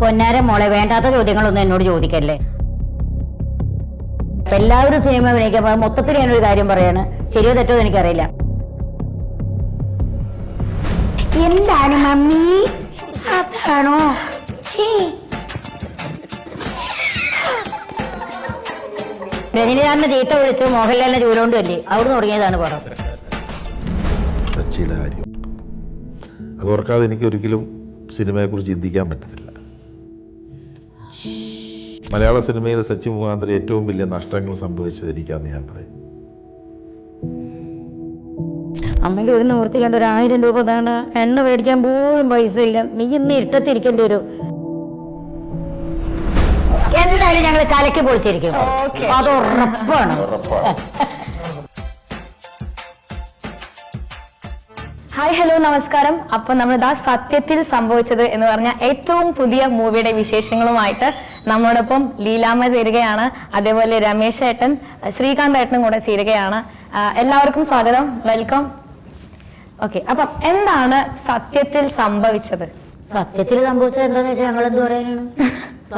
പൊന്നാര മോളെ, വേണ്ടാത്ത ചോദ്യങ്ങളൊന്നും എന്നോട് ചോദിക്കല്ലേ. എല്ലാവരും സിനിമ അഭിനയിക്കാൻ മൊത്തത്തിൽ ഞാനൊരു കാര്യം പറയാണ്, ശരിയോ തെറ്റോ എനിക്കറിയില്ല. എന്താണ് മമ്മി? അതാണോ? രജനീകാന്തിനെ ചീത്ത വിളിച്ചു, മോഹൻലാലിനെ ചൂലോണ്ട് അല്ലേ, അവിടുന്ന് തുടങ്ങിയതാണ് പടം. സച്ചിയുടെ കാര്യം അത് ഓർക്കാതെ എനിക്ക് ഒരിക്കലും സിനിമയെക്കുറിച്ച് ചിന്തിക്കാൻ പറ്റത്തില്ല. മലയാള സിനിമയിൽ സച്ചി മുഖാന്തരം ഏറ്റവും വലിയ നഷ്ടങ്ങൾ സംഭവിച്ചത് എനിക്കാന്ന് ഞാൻ പറയും. അമ്മയ്ക്ക് ഒരു നിവൃത്തി കണ്ട 1000 രൂപ താണ്ട, എണ്ണ മേടിക്കാൻ പോലും പൈസ ഇല്ല. നീ ഇന്ന് ഇഷ്ടത്തിരിക്കേണ്ടി വരും. എന്തായാലും ഞങ്ങൾ കലക്കി പൊളിച്ചിരിക്കും, അത് ഉറപ്പാണ്. ഹായ്, ഹലോ, നമസ്കാരം. അപ്പൊ നമ്മളിതാ സത്യത്തിൽ സംഭവിച്ചത് എന്ന് പറഞ്ഞ ഏറ്റവും പുതിയ മൂവിയുടെ വിശേഷങ്ങളുമായിട്ട് നമ്മളോടൊപ്പം ലീലാമ്മ ചേരുകയാണ്. അതേപോലെ രമേശ് ഏട്ടൻ, ശ്രീകാന്ത് ഏട്ടനും കൂടെ ചേരുകയാണ്. എല്ലാവർക്കും സ്വാഗതം, വെൽക്കം. ഓക്കെ, അപ്പം എന്താണ് സത്യത്തിൽ സംഭവിച്ചത്? സത്യത്തിൽ സംഭവിച്ചത് എന്താന്ന് വെച്ചാൽ ഞങ്ങൾ എന്ത് പറയാനാണ്?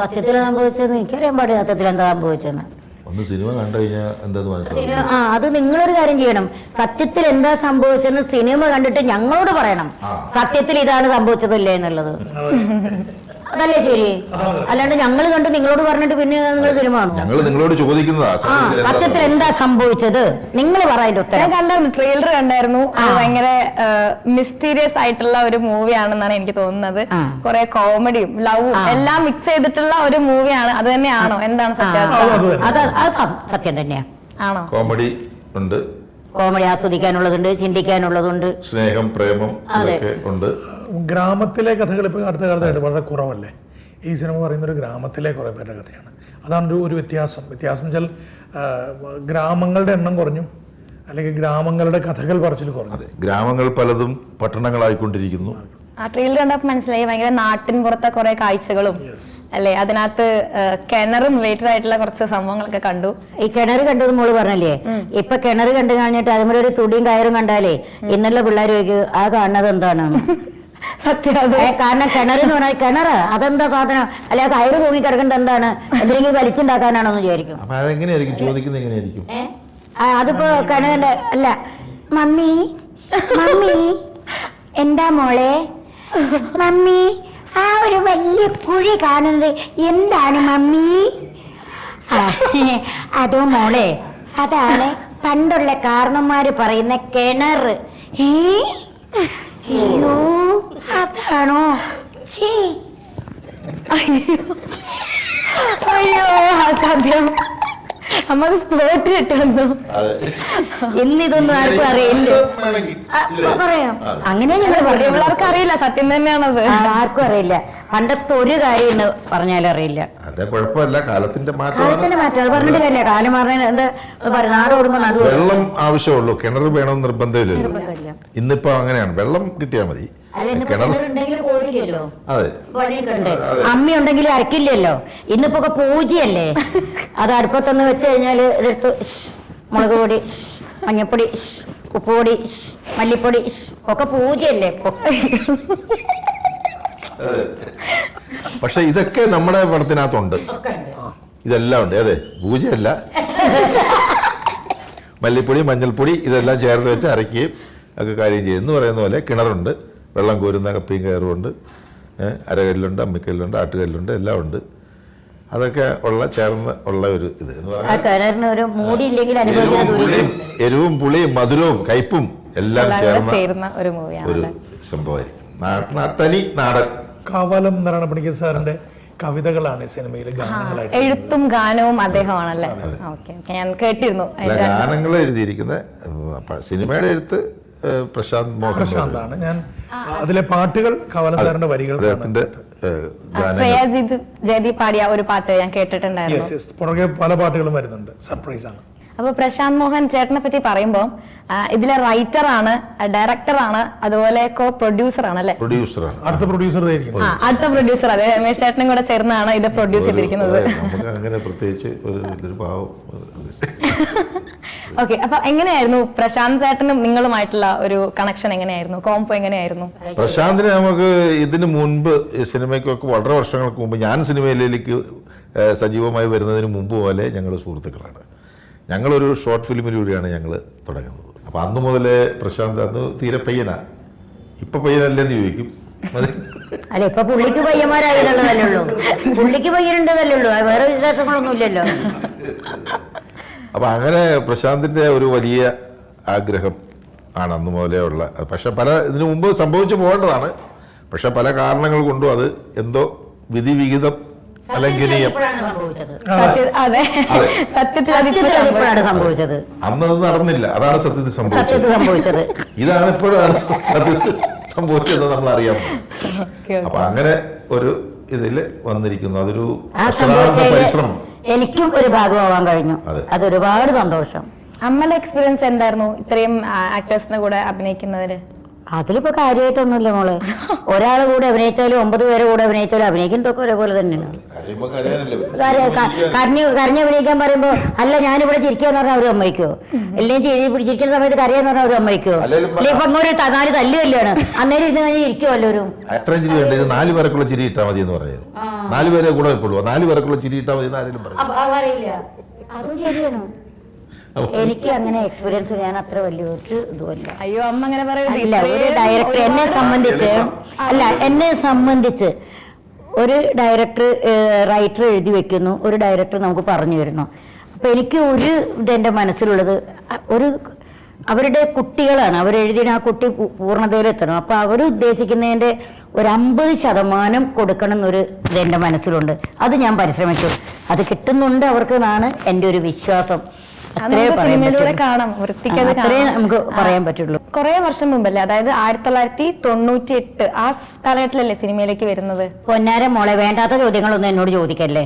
സത്യത്തിൽ സംഭവിച്ചതെന്ന് എനിക്കറിയാൻ പാടില്ല. സത്യത്തിൽ എന്താ സംഭവിച്ചതെന്ന് ഒന്ന് സിനിമ കണ്ടു കഴിഞ്ഞാൽ എന്താന്ന് മനസ്സിലാവും. അത് നിങ്ങളൊരു കാര്യം ചെയ്യണം. സത്യത്തിൽ എന്താ സംഭവിച്ചെന്ന് സിനിമ കണ്ടിട്ട് ഞങ്ങളോട് പറയണം. സത്യത്തിൽ ഇതാണ് സംഭവിച്ചതല്ലേ എന്നുള്ളത്. അതല്ലേ ശരി? അല്ലാണ്ട് ഞങ്ങൾ കണ്ട് നിങ്ങളോട് പറഞ്ഞിട്ട് പിന്നെ നിങ്ങൾ സിനിമ കാണും. ഞങ്ങൾ നിങ്ങളോട് ചോദിക്കുന്നതാ സത്യത്തിൽ എന്താ സംഭവിച്ചത്, നിങ്ങൾ പറയേണ്ട ഉത്തരം. ഞാൻ കണ്ടായിരുന്നു, ട്രെയിലർ കണ്ടായിരുന്നു. അത് ഭയങ്കര മിസ്റ്റീരിയസ് ആയിട്ടുള്ള ഒരു മൂവിയാണെന്നാണ് എനിക്ക് തോന്നുന്നത്. കുറെ കോമഡിയും ലവും എല്ലാം മിക്സ് ചെയ്തിട്ടുള്ള ഒരു മൂവിയാണ്. അത് തന്നെയാണോ? എന്താണ് സത്യാവസ്ഥ? സത്യം തന്നെയാ. ആണോ? കോമഡി ഉണ്ട്, കോമഡി ആസ്വദിക്കാനുള്ളതുണ്ട്, ചിന്തിക്കാനുള്ളതുണ്ട്, സ്നേഹം, പ്രേമം അതൊക്കെ ഉണ്ട്. ഗ്രാമത്തിലെ കഥകൾ ഇപ്പോൾ അടുത്ത കാലത്തായിട്ട് വളരെ കുറവല്ലേ. ഈ സിനിമ പറയുന്നൊരു ഗ്രാമത്തിലെ കുറേ പേരുടെ കഥയാണ്. അതാണ് ഒരു വ്യത്യാസം. വെച്ചാൽ ഗ്രാമങ്ങളുടെ എണ്ണം കുറഞ്ഞു, അല്ലെങ്കിൽ ഗ്രാമങ്ങളുടെ കഥകൾ പറച്ചിൽ കുറഞ്ഞു. ഗ്രാമങ്ങൾ പലതും പട്ടണങ്ങളായിക്കൊണ്ടിരിക്കുന്നു. ആ ട്രെയിലർ കണ്ടപ്പോൾ മനസ്സിലായി, ഭയങ്കര നാട്ടിൻ പുറത്തെ കുറെ കാഴ്ചകളും അല്ലേ. അതിനകത്ത് കിണറും റിലേറ്റഡ് ആയിട്ടുള്ള കുറച്ച് സംഭവങ്ങളൊക്കെ കണ്ടു. ഈ കിണർ കണ്ടത് മോള് പറഞ്ഞല്ലേ, ഇപ്പൊ കിണർ കണ്ടു കഴിഞ്ഞിട്ട് അതുപോലെ ഒരു തുടിയും കയറും കണ്ടാലേ ഇന്നുള്ള പിള്ളേർ ചോദിക്കും ആ കാണുന്നത് എന്താണെന്ന്. സത്യം. കാരണം കിണറെന്ന് പറഞ്ഞാൽ കിണറ് അതെന്താ സാധനം, അല്ലെ കയറ് തൂങ്ങി കിടക്കുന്നത് എന്താണ്, എന്തെങ്കിലും വലിച്ചുണ്ടാക്കാനാണോന്ന് വിചാരിക്കും. അപ്പൊ അതെങ്ങനെയായിരിക്കും ചോദിക്കുന്നത്? എങ്ങനെയായിരിക്കും അതിപ്പോ കിണറിന്റെ അല്ല. മമ്മി മമ്മി എന്താ മോളെ? മമ്മി ആ ഒരു വലിയ കുഴി കാണുന്നത് എന്താണ് മമ്മി? അതോ മോളെ, അതാണ് പണ്ടുള്ള കാരണന്മാര് പറയുന്ന കിണർ. അയ്യോ, അതാണോ? അയ്യോ, അസാധ്യം. അമ്മ അത് സ്പോട്ടിലിട്ട് വന്നു. ഇന്നിതൊന്നും ആർക്കും അറിയില്ല. പറയാം, അങ്ങനെ ഞങ്ങൾ പറഞ്ഞു. പിള്ളേർക്ക് അറിയില്ല, സത്യം തന്നെയാണത്. ആർക്കും അറിയില്ല. പണ്ടത്തെ ഒരു കാര്യം എന്ന് പറഞ്ഞാലും അറിയില്ല. അതെ, കുഴപ്പമില്ല, കാലത്തിന്റെ മാറ്റം. അത് പറഞ്ഞിട്ട് കാര്യമില്ല. കാലം മാറുന്നതിന് എന്താ പറയുക, നാട് ഓടുമ്പോൾ നടു. വെള്ളം ആവശ്യമുള്ളൂ, കിണർ വേണമെന്ന് നിർബന്ധമില്ലല്ലോ. ഇന്നിപ്പോ അങ്ങനെയാണ്, വെള്ളം കിട്ടിയാൽ മതി. അമ്മ ഉണ്ടെങ്കിലും അരക്കില്ലല്ലോ. ഇന്നിപ്പോ പൂജയല്ലേ, അത് അടുപ്പത്തൊന്ന് വെച്ച് കഴിഞ്ഞാല് ഇതെടുത്ത് മുളക് പൊടി, മഞ്ഞപ്പൊടി, ഉപ്പുപൊടി, മല്ലിപ്പൊടി ഒക്കെ പൂജയല്ലേ ഇപ്പൊ. പക്ഷെ ഇതൊക്കെ നമ്മുടെ പടത്തിനകത്തുണ്ട്, ഇതെല്ലാം ഉണ്ട്. അതെ, പൂജയല്ല, മല്ലിപ്പൊടി, മഞ്ഞൾപ്പൊടി ഇതെല്ലാം ചേർത്ത് വെച്ച് അരക്കുകയും ഒക്കെ കാര്യം ചെയ്യും. എന്ന് പറയുന്ന പോലെ കിണറുണ്ട്, വെള്ളം കോരുന്ന കപ്പിയും കയറുമുണ്ട്, അരകല്ലുണ്ട്, അമ്മിക്കല്ലുണ്ട്, ആട്ടുകല്ലുണ്ട്, എല്ലാം ഉണ്ട്. അതൊക്കെ ചേർന്ന് ഉള്ള ഒരു ഇത്. എരിവും പുളിയും മധുരവും കയ്പും എല്ലാം ചേർന്ന ഒരു സംഭവമായിരിക്കും. തനി നാടൻ. കാവാലം നാരായണ പണിക്കർ സാറിന്റെ കവിതകളാണ് സിനിമയിലെ ഗാനങ്ങളായിട്ട്. എഴുത്തും ഗാനവും അദ്ദേഹമാണല്ലേ? ഞാൻ കേട്ടിരുന്നു. ഗാനങ്ങൾ എഴുതിയിരിക്കുന്ന സിനിമയുടെ എഴുത്ത് പ്രശാന്താണ്. ഞാൻ അതിലെ പാട്ടുകൾ കാവാലം സാറിന്റെ വരികൾ. ജയദീപ് പാടിയ ഒരു പാട്ട് ഞാൻ കേട്ടിട്ടുണ്ടായിരുന്നു. പുറകെ പല പാട്ടുകളും വരുന്നുണ്ട്, സർപ്രൈസ് ആണ്. അപ്പൊ പ്രശാന്ത് മോഹൻ ചേട്ടനെ പറ്റി പറയുമ്പോൾ ഇതിലെ റൈറ്റർ ആണ്, ഡയറക്ടർ ആണ്, അതുപോലെ കോ പ്രൊഡ്യൂസർ ആണ് അല്ലെ? അടുത്ത പ്രൊഡ്യൂസർ അടുത്ത പ്രൊഡ്യൂസർ അതെ, രമേശ് ചേട്ടനും കൂടെ ചേർന്നാണ് ഇത് പ്രൊഡ്യൂസ് ചെയ്തിരിക്കുന്നത്. ഓക്കെ, അപ്പൊ എങ്ങനെയായിരുന്നു പ്രശാന്ത് ചേട്ടനും നിങ്ങളുമായിട്ടുള്ള ഒരു കണക്ഷൻ? എങ്ങനെയായിരുന്നു, കോംബോ എങ്ങനെയായിരുന്നു? പ്രശാന്തിനെ നമുക്ക് ഇതിന് മുൻപ് സിനിമയ്ക്കൊക്കെ വളരെ വർഷങ്ങൾക്ക് മുമ്പ്, ഞാൻ സിനിമയിലേക്ക് സജീവമായി വരുന്നതിന് മുമ്പ് പോലെ ഞങ്ങൾ സുഹൃത്തുക്കളാണ്. ഞങ്ങളൊരു ഷോർട്ട് ഫിലിമിലൂടെയാണ് ഞങ്ങൾ തുടങ്ങുന്നത്. അപ്പോൾ അന്ന് മുതലേ പ്രശാന്ത് അന്ന് തീരെ പയ്യനാ, ഇപ്പൊ പയ്യനല്ലേന്ന് ചോദിക്കും. അല്ല, ഇപ്പൊ പുള്ളിക്ക് പയ്യന്മാരായതല്ലേ ഉള്ളൂ, പുള്ളിക്ക് പയ്യനുണ്ടതല്ലേ ഉള്ളൂ, വേറെ വ്യത്യാസങ്ങളൊന്നും ഇല്ലല്ലോ. അപ്പൊ അങ്ങനെ പ്രശാന്തിന്റെ ഒരു വലിയ ആഗ്രഹം ആണ് അന്ന് മുതലേ ഉള്ള. പക്ഷെ ഇതിനു മുമ്പ് സംഭവിച്ചു പോകേണ്ടതാണ്, പക്ഷെ പല കാരണങ്ങൾ കൊണ്ടും അത് എന്തോ വിധിവിഹിതം അലംഘനീയം. അതെ, സത്യത്തിൽ സംഭവിച്ചത് അന്നത് നടന്നില്ല, അതാണ് സത്യത്തിൽ സംഭവിച്ചത്. ഇതാണ് ഇപ്പോഴാണ് സത്യത്തിൽ സംഭവിച്ചത് നമ്മൾ അറിയാം. അപ്പൊ അങ്ങനെ ഒരു ഇതില് വന്നിരിക്കുന്നു. അതൊരു പരിശ്രമം എനിക്കും ഒരു ഭാഗമാവാൻ കഴിഞ്ഞു. അതൊരുപാട് സന്തോഷം. അമ്മയുടെ എക്സ്പീരിയൻസ് എന്തായിരുന്നു ഇത്രയും ആക്ടേഴ്സിന്റെ കൂടെ അഭിനയിക്കുന്നതില്? അതിലിപ്പോ കാര്യമായിട്ടൊന്നുമില്ല മോളെ. ഒരാൾ കൂടെ അഭിനയിച്ചാലും 9 പേരെ കൂടെ അഭിനയിച്ചാലും അഭിനയിക്കുന്നതൊക്കെ ഒരേപോലെ തന്നെയാണ്. കരഞ്ഞ് അഭിനയിക്കാൻ പറയുമ്പോ, അല്ല ഞാനിവിടെ ചിരിക്കാന്ന് പറഞ്ഞാൽ അവര് സമ്മതിക്കോ? അല്ലെങ്കിൽ ചിരിക്കുന്ന സമയത്ത് കരയാന്ന് പറഞ്ഞാൽ അവര് സമ്മതിക്കോ? അല്ലെ ഇപ്പൊ ഒരു 4 തല്ല് കല്യാണ്, അന്നേരം ഇരുന്ന് കഴിഞ്ഞാൽ ഇരിക്കുമോ എല്ലാവരും? എത്രയും ചിരി വേണ്ട, ഇത് 4 പേർക്കുള്ള ചിരി ഇട്ടാൽ മതി എന്ന് പറയുന്നത്. 4 പേരെ കൂടെ വെക്കുള്ളൂ, 4 പേർക്കുള്ള ചിരി ഇട്ടാൽ മതി എന്ന് ആരെങ്കിലും പറയും. അതും ശരിയാണ്. എനിക്ക് അങ്ങനെ എക്സ്പീരിയൻസ് ഞാൻ അത്ര വലിയൊരു ഇതുമല്ല. അയ്യോ അമ്മ അങ്ങനെ പറയുന്നത്. ഇല്ല, ഒരു ഡയറക്ടർ എന്നെ സംബന്ധിച്ച് ഒരു ഡയറക്ടർ റൈറ്റർ എഴുതി വെക്കുന്നു, ഒരു ഡയറക്ടർ നമുക്ക് പറഞ്ഞു തരുന്നു. അപ്പൊ എനിക്ക് ഒരു ഇതെന്റെ മനസ്സിലുള്ളത്, അവരുടെ കുട്ടികളാണ്, അവരെഴുതിയ ആ കുട്ടി പൂർണ്ണതയിലെത്തണം. അപ്പൊ അവർ ഉദ്ദേശിക്കുന്നതിന്റെ ഒരു 50% കൊടുക്കണം എന്നൊരു ഇതെന്റെ മനസ്സിലുണ്ട്. അത് ഞാൻ പരിശ്രമിച്ചു, അത് കിട്ടുന്നുണ്ട് അവർക്ക് എന്നാണ് എൻ്റെ ഒരു വിശ്വാസം. നമുക്ക് പറയാൻ പറ്റുള്ളൂ. കുറെ വർഷം മുമ്പല്ലേ, അതായത് 1998 ആ കാലഘട്ടത്തിലല്ലേ സിനിമയിലേക്ക് വരുന്നത്? പൊന്നാര മോളെ, വേണ്ടാത്ത ചോദ്യങ്ങളൊന്നും എന്നോട് ചോദിക്കല്ലേ.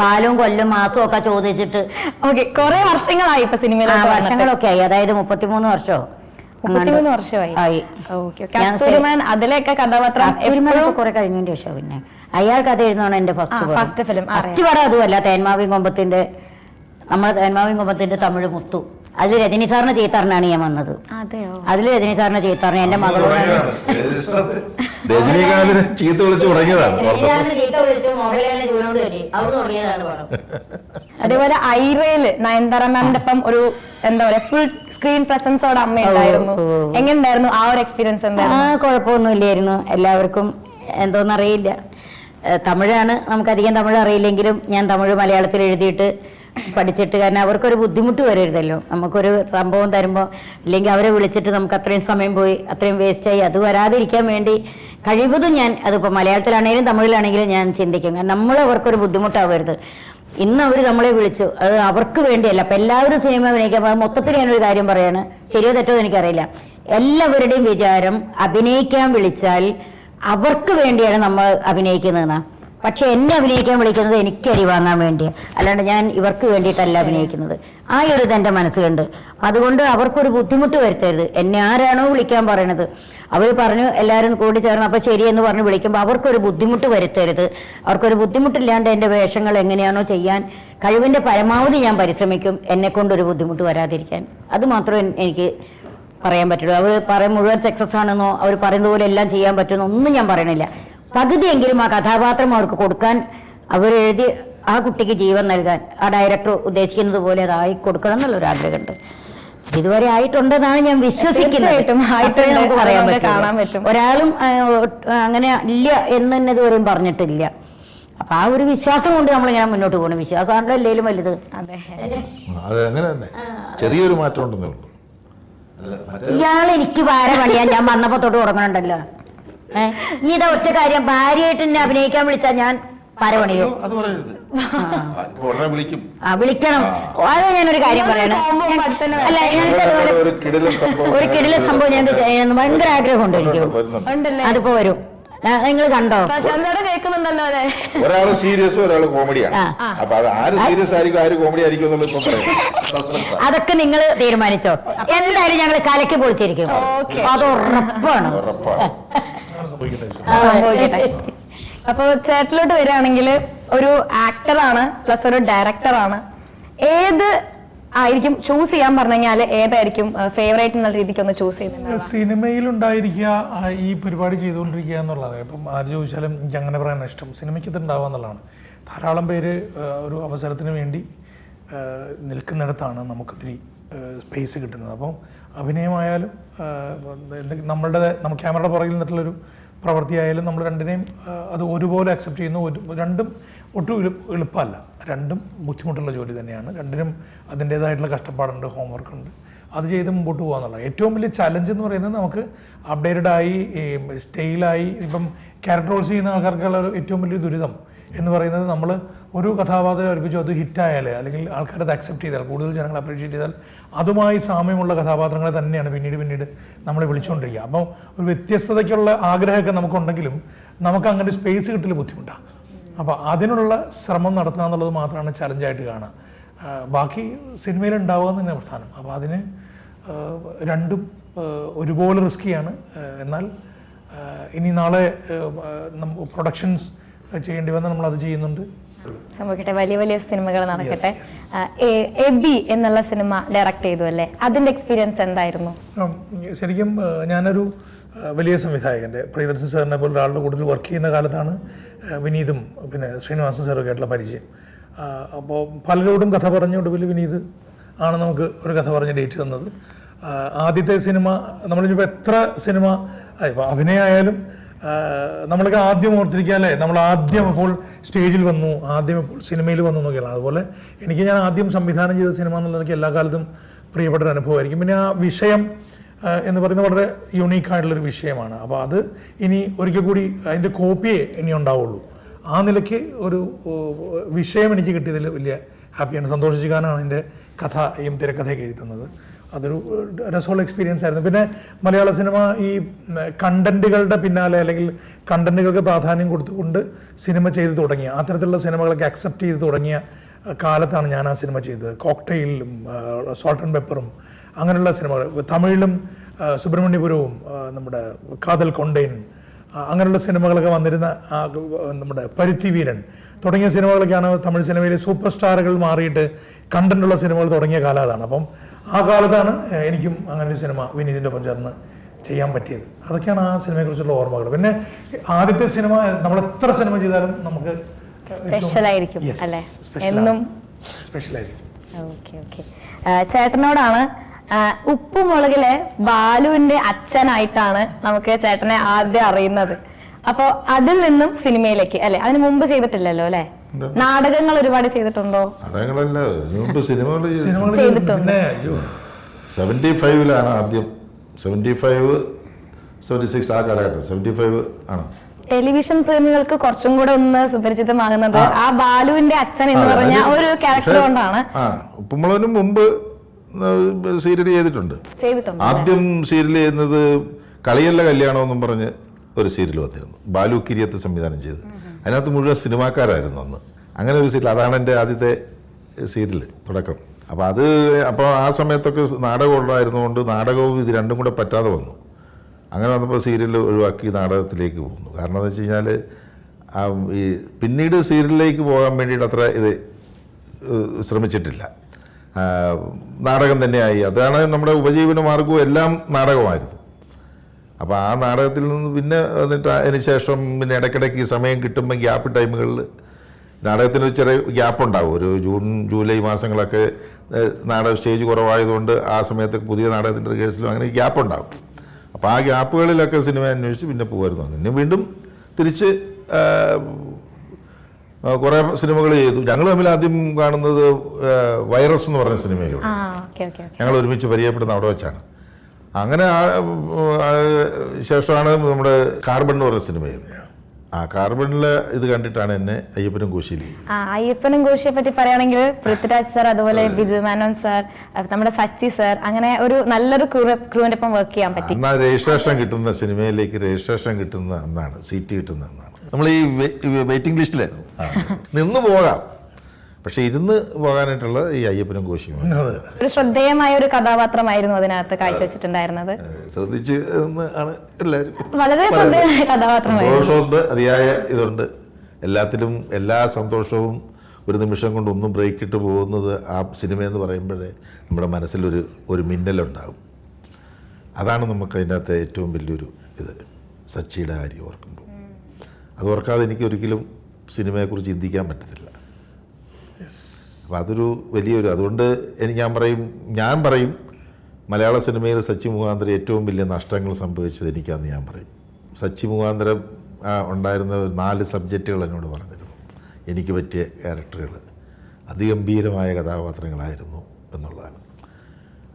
കാലും കൊല്ലും മാസവും ഒക്കെ ചോദിച്ചിട്ട്. ഓക്കെ, കുറെ വർഷങ്ങളായി ഇപ്പൊ സിനിമയിലേക്ക്. വർഷങ്ങളൊക്കെ ആയി, അതായത് 33 വർഷമോ 33 വർഷമായി. അതിലൊക്കെ കഥാപാത്രം കുറെ കഴിഞ്ഞതിന്റെ ശേഷം പിന്നെ അയാൾ കഥ എഴുതുന്നതാണ് എന്റെ ഫസ്റ്റ് പടം. അതുമല്ല, തേന്മാവിൻ കൊമ്പത്തിന്റെ, നമ്മുടെ തേന്മാവിൻ കൊമ്പത്തിന്റെ തമിഴ് മുത്തു. അതിൽ രജനി സാറിന് ചീത്തറിനാണ് ഞാൻ വന്നത്. അതിൽ രജനി സാറിന് ചീത്തറിഞ്ഞ എന്റെ മകളോട് ചീത്ത വിളിച്ചു തുടങ്ങിയതാണ്. അതേപോലെ ഐറയില് നയൻതാര മാമിന്റെ ഒപ്പം ഒരു എന്താ പറയാ ഫുൾ സ്ക്രീൻ പ്രസൻസോടെ അമ്മ ഉണ്ടായിരുന്നു. എങ്ങനെയുണ്ടായിരുന്നു ആ ഒരു എക്സ്പീരിയൻസ്? കുഴപ്പമൊന്നുമില്ലായിരുന്നു. എല്ലാവർക്കും എന്തോന്നറിയില്ല, തമിഴാണ്, നമുക്കധികം തമിഴ് അറിയില്ലെങ്കിലും ഞാൻ തമിഴ് മലയാളത്തിൽ എഴുതിയിട്ട് പഠിച്ചിട്ട്, കാരണം അവർക്കൊരു ബുദ്ധിമുട്ട് വരരുതല്ലോ. നമുക്കൊരു സംഭവം തരുമ്പോൾ ഇല്ലെങ്കിൽ അവരെ വിളിച്ചിട്ട് നമുക്ക് അത്രയും സമയം പോയി അത്രയും വേസ്റ്റായി, അത് വരാതിരിക്കാൻ വേണ്ടി കഴിവതും ഞാൻ അതിപ്പോൾ മലയാളത്തിലാണെങ്കിലും തമിഴിലാണെങ്കിലും ഞാൻ ചിന്തിക്കും. കാരണം നമ്മൾ അവർക്കൊരു ബുദ്ധിമുട്ടാവരുത്. ഇന്ന് അവർ നമ്മളെ വിളിച്ചു, അത് അവർക്ക് വേണ്ടിയല്ല. അപ്പം എല്ലാവരും സിനിമ അഭിനയിക്കാൻ, മൊത്തത്തിൽ ഞാനൊരു കാര്യം പറയാണ്, ശരിയോ തെറ്റോ എനിക്കറിയില്ല, എല്ലാവരുടെയും വിചാരം അഭിനയിക്കാൻ വിളിച്ചാൽ അവർക്ക് വേണ്ടിയാണ് നമ്മൾ അഭിനയിക്കുന്നതെന്നാണ്. പക്ഷെ എന്നെ അഭിനയിക്കാൻ വിളിക്കുന്നത് എനിക്ക് അരി വാങ്ങാൻ വേണ്ടിയാണ്, അല്ലാണ്ട് ഞാൻ ഇവർക്ക് വേണ്ടിയിട്ടല്ല അഭിനയിക്കുന്നത്. ആ ഒരു ഇത് എൻ്റെ മനസ്സിലുണ്ട്. അതുകൊണ്ട് അവർക്കൊരു ബുദ്ധിമുട്ട് വരുത്തരുത്. എന്നെ ആരാണോ വിളിക്കാൻ പറയണത്, അവർ പറഞ്ഞു എല്ലാവരും കൂടി ചേർന്ന് അപ്പോൾ ശരിയെന്ന് പറഞ്ഞ് വിളിക്കുമ്പോൾ അവർക്കൊരു ബുദ്ധിമുട്ട് വരുത്തരുത്. അവർക്കൊരു ബുദ്ധിമുട്ടില്ലാണ്ട് എൻ്റെ വേഷങ്ങൾ എങ്ങനെയാണോ ചെയ്യാൻ കഴിവിൻ്റെ പരമാവധി ഞാൻ പരിശ്രമിക്കും, എന്നെക്കൊണ്ടൊരു ബുദ്ധിമുട്ട് വരാതിരിക്കാൻ. അത് മാത്രമേ എനിക്ക് പറയാൻ പറ്റുള്ളൂ. അവർ മുഴുവൻ സക്സസ് ആണെന്നോ അവർ പറയുന്നത് പോലെ എല്ലാം ചെയ്യാൻ പറ്റുമെന്നോ ഒന്നും ഞാൻ പറയണില്ല. പകുതിയെങ്കിലും ആ കഥാപാത്രം അവർക്ക് കൊടുക്കാൻ, അവരെഴുതി ആ കുട്ടിക്ക് ജീവൻ നൽകാൻ ആ ഡയറക്ടർ ഉദ്ദേശിക്കുന്നത് പോലെ അതായി കൊടുക്കണം എന്നുള്ളൊരു ആഗ്രഹമുണ്ട്. ഇതുവരെ ആയിട്ടുണ്ടെന്നാണ് ഞാൻ വിശ്വസിക്കുന്നത്. നമുക്ക് പറയാൻ പറ്റും. ഒരാളും അങ്ങനെ ഇല്ല എന്ന് തന്നെ ഇതുവരെയും പറഞ്ഞിട്ടില്ല. അപ്പൊ ആ ഒരു വിശ്വാസം കൊണ്ട് നമ്മളിങ്ങനെ മുന്നോട്ട് പോകണം. വിശ്വാസമാണല്ലോ എല്ലാവരും വലുത്. ചെറിയൊരു മാറ്റം ഉണ്ടെന്നേ ഉള്ളൂ. ഇയാൾ എനിക്ക് ഭാര പണിയാൻ ഞാൻ വന്നപ്പോ തൊട്ട് തുടങ്ങണുണ്ടല്ലോ. ഇനി ഇതാ ഒറ്റ കാര്യം, ഭാര്യയായിട്ട് എന്നെ അഭിനയിക്കാൻ വിളിച്ചാൽ ഞാൻ പരപണിയോ? വിളിക്കണം. അത് ഞാനൊരു കാര്യം പറയണം. അല്ല, ഒരു കിടില സംഭവം ഞാൻ ചെയ്യണമെന്ന് ഭയങ്കര ആഗ്രഹമുണ്ട് എനിക്ക്. അതിപ്പോ വരും. നിങ്ങൾ കണ്ടോ? കേൾക്കുന്നുണ്ടല്ലോ. ഒരാള് സീരിയസ്, ഒരാള് കോമഡിയാണ്. അപ്പൊ അത് ആര് സീരിയസ് ആയിരിക്കും ആര് കോമഡി ആയിരിക്കും എന്നുള്ളത് ഇപ്പൊ പറയാം. അതൊക്കെ നിങ്ങൾ തീരുമാനിച്ചോ. എന്തായാലും ഞങ്ങൾ കലക്കി പൊളിച്ചിരിക്കും, അത് ഉറപ്പാണ്. അപ്പൊ ചേട്ടലോട്ട് വരികയാണെങ്കിൽ ഒരു ആക്ടറാണ് പ്ലസ് ഒരു ഡയറക്ടറാണ്. ഏത് ആയിരിക്കും ചൂസ് ചെയ്യാൻ പറഞ്ഞു കഴിഞ്ഞാൽ ഏതായിരിക്കും ഫേവറേറ്റ് എന്നുള്ള രീതിക്ക് ഒന്ന് ചൂസ് ചെയ്യുന്നത്? സിനിമയിലുണ്ടായിരിക്കുക, ഈ പരിപാടി ചെയ്തുകൊണ്ടിരിക്കുക എന്നുള്ളത്. ഇപ്പം ആര് ചോദിച്ചാലും എനിക്ക് അങ്ങനെ പറയാൻ ഇഷ്ടം. സിനിമയ്ക്ക് ഇത് ഉണ്ടാവുക എന്നുള്ളതാണ്. ധാരാളം പേര് ഒരു അവസരത്തിന് വേണ്ടി നിൽക്കുന്നിടത്താണ് നമുക്കിത്തിരി സ്പേസ് കിട്ടുന്നത്. അപ്പം അഭിനയമായാലും നമ്മളുടെ ക്യാമറയുടെ പുറകിൽ നിന്നിട്ടുള്ളൊരു പ്രവൃത്തിയായാലും നമ്മൾ രണ്ടിനെയും അത് ഒരുപോലെ അക്സെപ്റ്റ് ചെയ്യുന്നു. രണ്ടും ഒട്ടും എളുപ്പമല്ല, രണ്ടും ബുദ്ധിമുട്ടുള്ള ജോലി തന്നെയാണ്. രണ്ടിനും അതിൻ്റേതായിട്ടുള്ള കഷ്ടപ്പാടുണ്ട്, ഹോംവർക്ക് ഉണ്ട്. അത് ചെയ്ത് മുമ്പോട്ട് പോകുക എന്നുള്ളത് ഏറ്റവും വലിയ ചലഞ്ച് എന്ന് പറയുന്നത്. നമുക്ക് അപ്ഡേറ്റഡ് ആയി സ്റ്റൈലായി ഇപ്പം ക്യാരക്ടർ റോൾസ് ചെയ്യുന്ന ആൾക്കാർക്കുള്ള ഏറ്റവും വലിയ ദുരിതം എന്ന് പറയുന്നത്, നമ്മൾ ഒരു കഥാപാത്രം അർപ്പിച്ചു അത് ഹിറ്റായാൽ അല്ലെങ്കിൽ ആൾക്കാരത് അക്സെപ്റ്റ് ചെയ്താൽ, കൂടുതൽ ജനങ്ങൾ അപ്രീഷിയേറ്റ് ചെയ്താൽ അതുമായി സാമ്യമുള്ള കഥാപാത്രങ്ങളെ തന്നെയാണ് പിന്നീട് നമ്മളെ വിളിച്ചുകൊണ്ടിരിക്കുക. അപ്പോൾ ഒരു വ്യത്യസ്തതയ്ക്കുള്ള ആഗ്രഹമൊക്കെ നമുക്കുണ്ടെങ്കിലും നമുക്ക് അങ്ങനെ സ്പേസ് കിട്ടൽ ബുദ്ധിമുട്ടാണ്. അപ്പോൾ അതിനുള്ള ശ്രമം നടത്തുക എന്നുള്ളത് മാത്രമാണ് ചലഞ്ചായിട്ട് കാണുക. ബാക്കി സിനിമയിൽ ഉണ്ടാവുക എന്ന് തന്നെ പ്രധാനം. അപ്പോൾ അതിന് രണ്ടും ഒരുപോലെ റിസ്ക്കിയാണ്. എന്നാൽ ഇനി നാളെ പ്രൊഡക്ഷൻസ് ചെയ്യേണ്ടി വന്നാൽ നമ്മളത് ചെയ്യുന്നുണ്ട്. സംഭവിക്കട്ടെ, വലിയ വലിയ സിനിമകൾ നടക്കട്ടെ. എബി എന്നുള്ള സിനിമ ഡയറക്ട് ചെയ്തു അല്ലേ, അതിന്റെ എക്സ്പീരിയൻസ് എന്തായിരുന്നു? ശരിക്കും ഞാനൊരു വലിയ സംവിധായകൻ്റെ പ്രിയദർശൻ സാറിനെ പോലെ ഒരാളുടെ കൂടുതൽ വർക്ക് ചെയ്യുന്ന കാലത്താണ് വിനീതും പിന്നെ ശ്രീനിവാസൻ സാറൊക്കെ ആയിട്ടുള്ള പരിചയം. അപ്പോൾ പലരോടും കഥ പറഞ്ഞൊടുവിൽ വിനീത് ആണ് നമുക്ക് ഒരു കഥ പറഞ്ഞ് ഡേറ്റ് തന്നത്. ആദ്യത്തെ സിനിമ നമ്മളിപ്പോൾ എത്ര സിനിമ ഇപ്പോൾ അഭിനയമായാലും നമ്മളൊക്കെ ആദ്യം ഓർത്തിരിക്കുക അല്ലേ, നമ്മൾ ആദ്യം ഇപ്പോൾ സ്റ്റേജിൽ വന്നു, ആദ്യം ഇപ്പോൾ സിനിമയിൽ വന്നു എന്നൊക്കെയാണ്. അതുപോലെ ഞാൻ ആദ്യം സംവിധാനം ചെയ്ത സിനിമ എന്നുള്ളത് എല്ലാ കാലത്തും പ്രിയപ്പെട്ടൊരു അനുഭവമായിരിക്കും. പിന്നെ ആ വിഷയം എന്ന് പറയുന്നത് വളരെ യുണീക്കായിട്ടുള്ളൊരു വിഷയമാണ്. അപ്പോൾ അത് ഇനി ഒരിക്കൽ കൂടി അതിൻ്റെ കോപ്പിയേ ഇനി ഉണ്ടാവുള്ളൂ. ആ നിലയ്ക്ക് ഒരു വിഷയം എനിക്ക് കിട്ടിയതിൽ വലിയ ഹാപ്പിയാണ്. സന്തോഷിക്കാനാണ് എൻ്റെ കഥയും തിരക്കഥയൊക്കെ എഴുതുന്നത്. അതൊരു രസമുള്ള എക്സ്പീരിയൻസ് ആയിരുന്നു. പിന്നെ മലയാള സിനിമ ഈ കണ്ടന്റുകളുടെ പിന്നാലെ അല്ലെങ്കിൽ കണ്ടന്റുകൾക്ക് പ്രാധാന്യം കൊടുത്തുകൊണ്ട് സിനിമ ചെയ്ത് തുടങ്ങിയ, അത്തരത്തിലുള്ള സിനിമകളൊക്കെ അക്സെപ്റ്റ് ചെയ്ത് തുടങ്ങിയ കാലത്താണ് ഞാൻ ആ സിനിമ ചെയ്തത്. കോക്ടെയിലും സോൾട്ട് ആൻഡ് പെപ്പറും അങ്ങനെയുള്ള സിനിമകൾ. തമിഴിലും സുബ്രഹ്മണ്യപുരവും നമ്മുടെ കാതൽ കൊണ്ടൈൻ അങ്ങനെയുള്ള സിനിമകളൊക്കെ വന്നിരുന്ന നമ്മുടെ പരുത്തി വീരൻ തുടങ്ങിയ സിനിമകളൊക്കെയാണ് തമിഴ് സിനിമയിലെ സൂപ്പർ സ്റ്റാറുകൾ മാറിയിട്ട് കണ്ടന്റുള്ള സിനിമകൾ തുടങ്ങിയ കാലം അതാണ്. അപ്പം ആ കാലത്താണ് എനിക്കും അങ്ങനെ ഒരു സിനിമ വിനീതിൻ്റെ ഒപ്പം ചേർന്ന് ചെയ്യാൻ പറ്റിയത്. അതൊക്കെയാണ് ആ സിനിമയെക്കുറിച്ചുള്ള ഓർമ്മകൾ. പിന്നെ ആദ്യത്തെ സിനിമ നമ്മൾ എത്ര സിനിമ ചെയ്താലും നമുക്ക് സ്പെഷ്യലായിരിക്കും അല്ലേ, എന്നും സ്പെഷ്യലായിരിക്കും. ഓക്കെ. ചേട്ടനോടാണ്, ഉപ്പുമുളകിലെ ബാലുവിന്റെ അച്ഛനായിട്ടാണ് നമുക്ക് ചേട്ടനെ ആദ്യം അറിയുന്നത്. അപ്പോ അതിൽ നിന്നും സിനിമയിലേക്ക് അല്ലെ, അതിന് മുമ്പ് ചെയ്തിട്ടില്ലല്ലോ അല്ലെ? നാടകങ്ങൾ ഒരുപാട് ചെയ്തിട്ടുണ്ടോ? നാടകങ്ങളല്ല, സിനിമകൾ ചെയ്തിട്ടുണ്ട്. 75-ലാണ് ആദ്യം. 75, 76 ആ കാലഘട്ടം. 75 ആണ്. ടെലിവിഷൻ പ്രേമികൾക്ക് കുറച്ചും കൂടെ ഒന്ന് സുപരിചിതമാകുന്നത് ആ ബാലുവിന്റെ അച്ഛൻ എന്ന് പറഞ്ഞ ഒരു ക്യാരക്ടർ കൊണ്ടാണ്. ഉപ്പുമുളകിന് മുമ്പ് സീരിയൽ ചെയ്തിട്ടുണ്ട്. ആദ്യം സീരിയൽ ചെയ്യുന്നത് കളിയല്ല കല്യാണം എന്നും പറഞ്ഞ് ഒരു സീരിയൽ വന്നിരുന്നു. ബാലു കിരിയത്ത് സംവിധാനം ചെയ്ത്. അതിനകത്ത് മുഴുവൻ സിനിമാക്കാരായിരുന്നു അന്ന്. അങ്ങനെ ഒരു സീരിയൽ, അതാണ് എൻ്റെ ആദ്യത്തെ സീരിയൽ തുടക്കം. അപ്പോൾ ആ സമയത്തൊക്കെ നാടകം ഉണ്ടായിരുന്നുകൊണ്ട് നാടകവും ഇത് രണ്ടും കൂടെ പറ്റാതെ വന്നു. അങ്ങനെ വന്നപ്പോൾ സീരിയൽ ഒഴിവാക്കി നാടകത്തിലേക്ക് പോകുന്നു. കാരണം എന്ന് വെച്ച് കഴിഞ്ഞാൽ ഈ പിന്നീട് സീരിയലിലേക്ക് പോകാൻ വേണ്ടിയിട്ട് അത്ര ഇത് ശ്രമിച്ചിട്ടില്ല. നാടകം തന്നെയായി. അതാണ് നമ്മുടെ ഉപജീവന മാർഗവും എല്ലാം നാടകമായിരുന്നു. അപ്പോൾ ആ നാടകത്തിൽ നിന്ന് പിന്നെ എന്നിട്ട് അതിന് ശേഷം പിന്നെ ഇടയ്ക്കിടയ്ക്ക് സമയം കിട്ടുമ്പോൾ ഗ്യാപ്പ് ടൈമുകളിൽ നാടകത്തിന് ചെറിയ ഗ്യാപ്പ് ഉണ്ടാവും. ഒരു ജൂൺ ജൂലൈ മാസങ്ങളൊക്കെ സ്റ്റേജ് കുറവായതുകൊണ്ട് ആ സമയത്ത് പുതിയ നാടകത്തിൻ്റെ റിഹേഴ്സലും അങ്ങനെ ഗ്യാപ്പ് ഉണ്ടാവും. അപ്പോൾ ആ ഗ്യാപ്പുകളിലൊക്കെ സിനിമ അന്വേഷിച്ച് പിന്നെ പോകുമായിരുന്നു. അങ്ങനെ വീണ്ടും തിരിച്ച് കുറേ സിനിമകൾ ചെയ്തു. ഞങ്ങൾ തമ്മിൽ ആദ്യം കാണുന്നത് വൈറസ് എന്ന് പറഞ്ഞ സിനിമയിലൂടെ. ഞങ്ങൾ ഒരുമിച്ച് പരിചയപ്പെടുന്ന അവിടെ വെച്ചാണ്. അങ്ങനെ ശേഷമാണ് നമ്മുടെ കാർബൺ എന്ന് പറഞ്ഞ സിനിമ ചെയ്തത്. ആ കാർബണിലെ ഇത് കണ്ടിട്ടാണ് എന്നെ അയ്യപ്പനും കോശിയിലേക്ക്. അയ്യപ്പനും കോശിയെ പറ്റി പറയുകയാണെങ്കിൽ പൃഥ്വിരാജ് സാർ, അതുപോലെ ബിജു മേനോൻ സാർ, നമ്മുടെ സച്ചി സാർ, അങ്ങനെ ഒരു നല്ലൊരു ക്രൂവിന്റെ ഒപ്പം വർക്ക് ചെയ്യാൻ പറ്റി. എന്നാൽ രജിസ്ട്രേഷൻ കിട്ടുന്ന സിനിമയിലേക്ക് രജിസ്ട്രേഷൻ കിട്ടുന്ന എന്നാണ്, സീറ്റ് കിട്ടുന്ന എന്നാണ്. നമ്മൾ ഈ വെയിറ്റിംഗ് ലിസ്റ്റിൽ നിന്ന് പോകാം, പക്ഷെ ഇരുന്ന് പോകാനായിട്ടുള്ള ഈ അയ്യപ്പനും കോശിയും ഒരു ശ്രദ്ധേയമായ ഒരു കഥാപാത്രമായിരുന്നു അതിനകത്ത് കാഴ്ചവെച്ചിട്ടുണ്ടായിരുന്നത്. ശ്രദ്ധിച്ച് ആണ് എല്ലാവരും. വളരെ ശ്രദ്ധേയമായ കഥാപാത്രമായിരുന്നു. സന്തോഷമുണ്ട്, അതിയായ ഇതുണ്ട്. എല്ലാത്തിലും എല്ലാ സന്തോഷവും ഒരു നിമിഷം കൊണ്ട് ഒന്നും ബ്രേക്ക് ഇട്ട് പോകുന്നത് ആ സിനിമയെന്ന് പറയുമ്പോഴേ നമ്മുടെ മനസ്സിലൊരു മിന്നലുണ്ടാകും. അതാണ് നമുക്ക് അതിൻ്റെ അകത്തെ ഏറ്റവും വലിയൊരു ഇത്. സച്ചിയുടെ കാര്യം ഓർക്കുമ്പോൾ അത് ഓർക്കാതെ എനിക്ക് ഒരിക്കലും സിനിമയെക്കുറിച്ച് ചിന്തിക്കാൻ പറ്റത്തില്ല. അപ്പോൾ അതൊരു വലിയൊരു, അതുകൊണ്ട് ഞാൻ പറയും മലയാള സിനിമയിൽ സച്ചി മുഖാന്തരം ഏറ്റവും വലിയ നഷ്ടങ്ങൾ സംഭവിച്ചത് എനിക്കാന്ന് ഞാൻ പറയും. സച്ചി മുഖാന്തരം ഉണ്ടായിരുന്ന 4 സബ്ജക്റ്റുകൾ എന്നോട് പറഞ്ഞിരുന്നു. എനിക്ക് പറ്റിയ ക്യാരക്ടറുകൾ അതിഗംഭീരമായ കഥാപാത്രങ്ങളായിരുന്നു എന്നുള്ളതാണ്.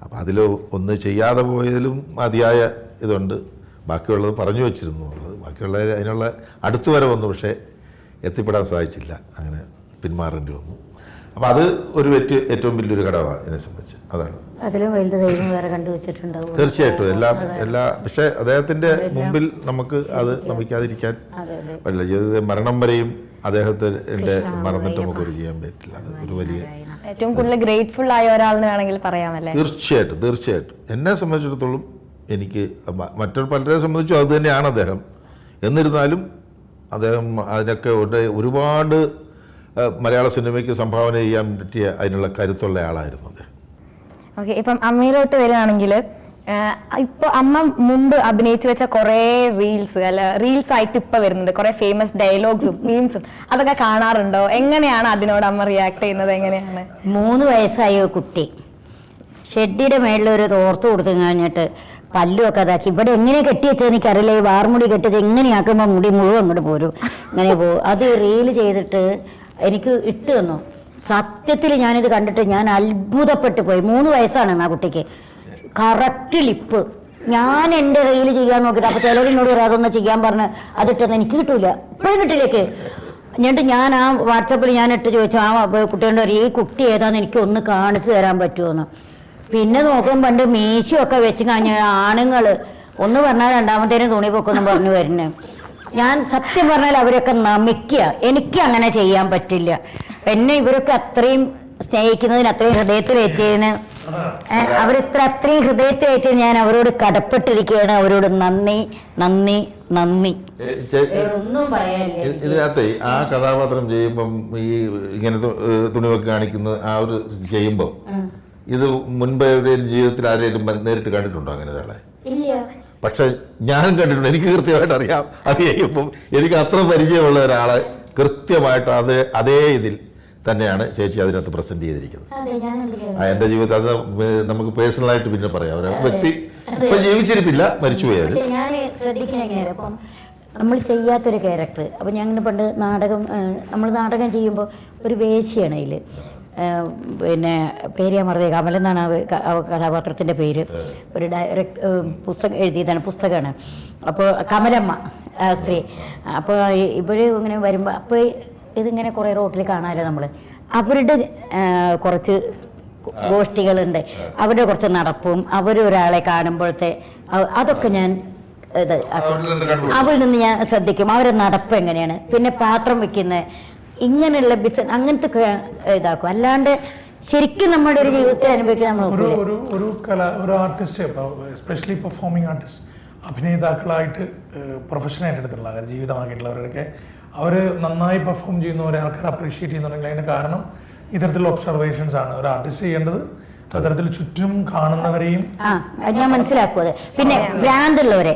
അപ്പോൾ അതിൽ ഒന്ന് ചെയ്യാതെ പോയതിലും മതിയായ ഇതുണ്ട്. ബാക്കിയുള്ളത് പറഞ്ഞു വച്ചിരുന്നു എന്നുള്ളത്. ബാക്കിയുള്ള അതിനുള്ള അടുത്തു വരെ വന്നു, പക്ഷേ എത്തിപ്പെടാൻ സാധിച്ചില്ല. അങ്ങനെ പിന്മാറേണ്ടി വന്നു. അപ്പോൾ അത് ഒരു ഏറ്റവും വലിയൊരു ഘടകമാണ് എന്നെ സംബന്ധിച്ച്. അതാണ് അതിലും വലുത് ദൈവം വേറെ കണ്ടുവച്ചിട്ടുണ്ടാവും തീർച്ചയായിട്ടും. എല്ലാ പക്ഷേ അദ്ദേഹത്തിൻ്റെ മുമ്പിൽ നമുക്ക് അത് നമിക്കാതിരിക്കാൻ പറ്റില്ല. ജീവിതത്തിൽ മരണം വരെയും അദ്ദേഹത്തിൻ്റെ മറന്നിട്ട് നമുക്കൊരു ചെയ്യാൻ പറ്റില്ല. അത് ഒരു വലിയ ഏറ്റവും കൂടുതൽ ഗ്രേറ്റ്ഫുൾ ആയ ഒരാളെന്ന് വേണമെങ്കിൽ പറയാമല്ലേ? തീർച്ചയായിട്ടും എന്നെ സംബന്ധിച്ചിടത്തോളം എനിക്ക് മറ്റൊരു പലരെ സംബന്ധിച്ചും അത് തന്നെയാണ് അദ്ദേഹം. എന്നിരുന്നാലും അദ്ദേഹം അതിനൊക്കെ ഒരുപാട് മലയാള സിനിമയ്ക്ക് സംഭാവന ചെയ്യാൻ പറ്റിയ അതിനുള്ള കരുത്തുള്ള ആളായിരുന്നു അദ്ദേഹം. ഓക്കെ, ഇപ്പം അമ്മയിലോട്ട് വരികയാണെങ്കിൽ ഇപ്പൊ അമ്മ മുമ്പ് അഭിനയിച്ചു വെച്ച കുറേ റീൽസ് ആയിട്ട് ഇപ്പൊ വരുന്നുണ്ട്. കുറെ ഫേമസ് ഡയലോഗ്സും മീംസും അതൊക്കെ കാണാറുണ്ടോ? എങ്ങനെയാണ് അതിനോട് അമ്മ റിയാക്ട് ചെയ്യുന്നത്? എങ്ങനെയാണ്? 3 വയസ്സായ കുട്ടി ഷെഡിയുടെ മേളിൽ ഒരു തോർത്ത് കൊടുത്തു കഴിഞ്ഞിട്ട് പല്ലുമൊക്കെ അതാക്കി ഇവിടെ എങ്ങനെ കെട്ടിവെച്ചത് എനിക്കറിയില്ല. ഈ വാർമുടി കെട്ടിച്ച് എങ്ങനെയാക്കുമ്പോൾ മുടി മുഴുവൻ അങ്ങോട്ട് പോരും, ഇങ്ങനെ പോകും. അത് റീല് ചെയ്തിട്ട് എനിക്ക് ഇട്ട് തന്നു. സത്യത്തിൽ ഞാനിത് കണ്ടിട്ട് ഞാൻ അത്ഭുതപ്പെട്ടു പോയി. 3 വയസ്സാണ് ആ കുട്ടിക്ക്. Correct lip. ഞാൻ എൻ്റെ റീല് ചെയ്യാൻ നോക്കിയിട്ട് അപ്പോൾ ചിലരിനോട് പറയാം അതൊന്ന് ചെയ്യാൻ പറഞ്ഞ് അതിട്ടെന്ന് എനിക്ക് കിട്ടൂല, ഇപ്പോഴും കിട്ടില്ലേക്ക്. എന്നിട്ട് ഞാൻ ആ വാട്സപ്പിൽ ഞാൻ ഇട്ട് ചോദിച്ചു ആ കുട്ടികളുടെ ഈ കുട്ടി ഏതാന്ന് എനിക്ക് ഒന്ന് കാണിച്ചു തരാൻ പറ്റുമോന്ന്. പിന്നെ നോക്കുമ്പോൾ പണ്ട് മീശയൊക്കെ വെച്ച് കഴിഞ്ഞ ആണുങ്ങൾ ഒന്ന് പറഞ്ഞാൽ രണ്ടാമത്തേനും തുണി പൊക്കൊന്നും പറഞ്ഞു വരുന്നത്. ഞാൻ സത്യം പറഞ്ഞാൽ അവരൊക്കെ നമിക്കുക. എനിക്ക് അങ്ങനെ ചെയ്യാൻ പറ്റില്ല. എന്നെ ഇവരൊക്കെ അത്രയും സ്നേഹിക്കുന്നതിന്, അത്രയും ഹൃദയത്തിലേറ്റതിന്, അത്രയും ഹൃദയത്തിലേറ്റ് ഞാൻ അവരോട് കടപ്പെട്ടിരിക്കുകയാണ്. അവരോട് നന്ദി. ഒന്നും പറയാനില്ല. ഇതിനകത്ത് ആ കഥാപാത്രം ചെയ്യുമ്പം ഈ ഇങ്ങനെ തുണിവൊക്കെ കാണിക്കുന്ന ആ ഒരു ചെയ്യുമ്പം ഇത് മുൻപ് എവിടെയും ജീവിതത്തിൽ ആരെയും നേരിട്ട് കണ്ടിട്ടുണ്ടോ അങ്ങനെ ഒരാളെ? ഇല്ല. പക്ഷെ ഞാൻ കണ്ടിട്ടുണ്ട്. എനിക്ക് കൃത്യമായിട്ട് അറിയാം. അത് ചെയ്യുമ്പം എനിക്ക് അത്ര പരിചയമുള്ള ഒരാളെ കൃത്യമായിട്ട് അതേ ഇതിൽ തന്നെയാണ് ചേച്ചി അതിനകത്ത് പ്രസന്റ് ചെയ്തിരിക്കുന്നത്. എൻ്റെ ജീവിതത്തിൽ അത് നമുക്ക് പേഴ്സണലായിട്ട് പിന്നെ പറയാം. ഒരു വ്യക്തി ഇപ്പൊ ജീവിച്ചിരിപ്പില്ല, മരിച്ചുപോയത്. ഞാൻ ശ്രദ്ധിക്കുന്ന നമ്മൾ ചെയ്യാത്തൊരു ക്യാരക്ടർ. അപ്പം ഞങ്ങൾ പണ്ട് നമ്മൾ നാടകം ചെയ്യുമ്പോൾ ഒരു വേശ്യാണ് അതിൽ. പിന്നെ പേര് ഞാൻ മറന്നേ, കമൽ എന്നാണ് കഥാപാത്രത്തിൻ്റെ പേര്. ഒരു പുസ്തകം എഴുതിയതാണ്, പുസ്തകമാണ്. അപ്പോൾ കമലമ്മ സ്ത്രീ. അപ്പോൾ ഇവിടെ ഇങ്ങനെ വരുമ്പോൾ അപ്പോൾ ഇതിങ്ങനെ കുറേ റോട്ടിൽ കാണാമല്ലോ നമ്മൾ. അവരുടെ കുറച്ച് ഗോഷ്ഠികളുണ്ട്, അവരുടെ കുറച്ച് നടപ്പും അവരൊരാളെ കാണുമ്പോഴത്തെ അതൊക്കെ ഞാൻ അവരിൽ നിന്ന് ഞാൻ ശ്രദ്ധിക്കും. അവരുടെ നടപ്പ് എങ്ങനെയാണ്, പിന്നെ പാത്രം വെക്കുന്നത്, ഇങ്ങനെയുള്ള ബിസിനസ് അങ്ങനത്തെ ഇതാക്കും. അല്ലാണ്ട് ശരിക്കും നമ്മുടെ ഒരു ജീവിതത്തിൽ അനുഭവിക്കാൻ നമ്മൾ ഒരു ആർട്ടിസ്റ്റ്, എസ്പെഷ്യലി പെർഫോമിംഗ് ആർട്ടിസ്റ്റ്, അഭിനേതാക്കളായിട്ട് പ്രൊഫഷനായിട്ട് എടുത്തിട്ടുള്ള ജീവിതമാക്കിയിട്ടുള്ളവരൊക്കെ അവർ നന്നായി പെർഫോം ചെയ്യുന്നവരെ ആൾക്കാർ അപ്രീഷിയേറ്റ് ചെയ്യുന്നുണ്ടെങ്കിൽ അതിന് കാരണം ഇത്തരത്തിലുള്ള ഒബ്സർവേഷൻസ് ആണ് ഒരു ആർട്ടിസ്റ്റ് ചെയ്യേണ്ടത്. അത്തരത്തിൽ ചുറ്റും കാണുന്നവരെയും ഞാൻ മനസ്സിലാക്കുക. പിന്നെ ഭ്രാന്തുള്ളവരെ